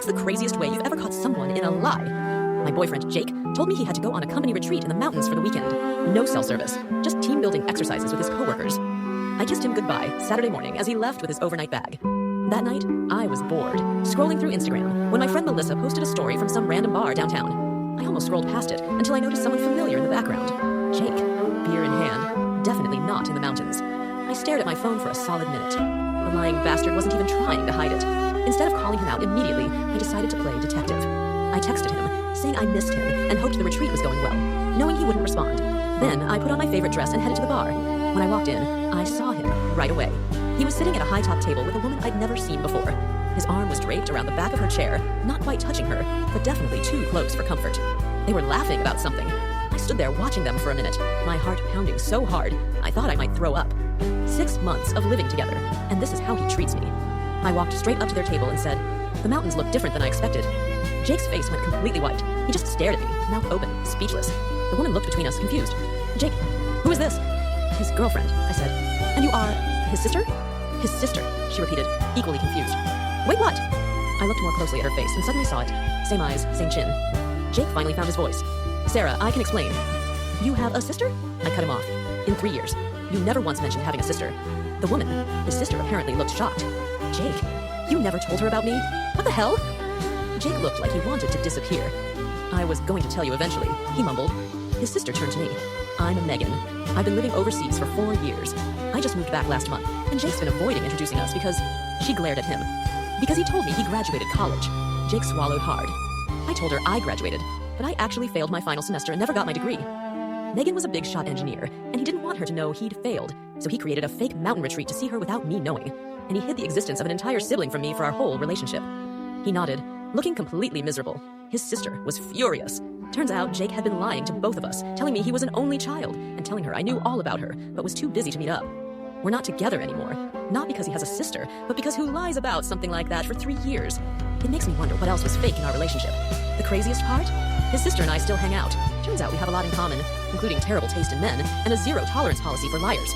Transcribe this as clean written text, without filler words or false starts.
the craziest way you've ever caught someone in a lie? My boyfriend, Jake, told me he had to go on a company retreat in the mountains for the weekend. No cell service, just team-building exercises with his coworkers. I kissed him goodbye Saturday morning as he left with his overnight bag. That night, I was bored, scrolling through Instagram, when my friend Melissa posted a story from some random bar downtown. I almost scrolled past it until I noticed someone familiar in the background. Jake, beer in hand, definitely not in the mountains. I stared at my phone for a solid minute. The lying bastard wasn't even trying to hide it. Instead of calling him out immediately, I decided to play detective. I texted him, saying I missed him and hoped the retreat was going well, knowing he wouldn't respond. Then I put on my favorite dress and headed to the bar. When I walked in, I saw him right away. He was sitting at a high-top table with a woman I'd never seen before. His arm was draped around the back of her chair, not quite touching her, but definitely too close for comfort. They were laughing about something. I stood there watching them for a minute, my heart pounding so hard, I thought I might throw up. 6 months of living together, and this is how he treats me. I walked straight up to their table and said, "The mountains look different than I expected." Jake's face went completely white. He just stared at me, mouth open, speechless. The woman looked between us, confused. "Jake, who is this?" "His girlfriend," I said. "And you are his sister?" "His sister," she repeated, equally confused. "Wait, what?" I looked more closely at her face and suddenly saw it. Same eyes, same chin. Jake finally found his voice. "Sarah, I can explain." "You have a sister?" I cut him off. "In 3 years. You never once mentioned having a sister." The woman, his sister, apparently looked shocked. "Jake, you never told her about me? What the hell?" Jake looked like he wanted to disappear. "I was going to tell you eventually," he mumbled. His sister turned to me. "I'm Megan. I've been living overseas for 4 years. I just moved back last month, and Jake's been avoiding introducing us because..." She glared at him. "Because he told me he graduated college." Jake swallowed hard. I told her I graduated, but I actually failed my final semester and never got my degree. Megan was a big shot engineer, and he didn't want her to know he'd failed, so he created a fake mountain retreat to see her without me knowing, and he hid the existence of an entire sibling from me for our whole relationship. He nodded, looking completely miserable. His sister was furious. Turns out Jake had been lying to both of us, telling me he was an only child, and telling her I knew all about her, but was too busy to meet up. We're not together anymore, not because he has a sister, but because who lies about something like that for 3 years? It makes me wonder what else was fake in our relationship. The craziest part? His sister and I still hang out. Turns out we have a lot in common, including terrible taste in men and a zero-tolerance policy for liars.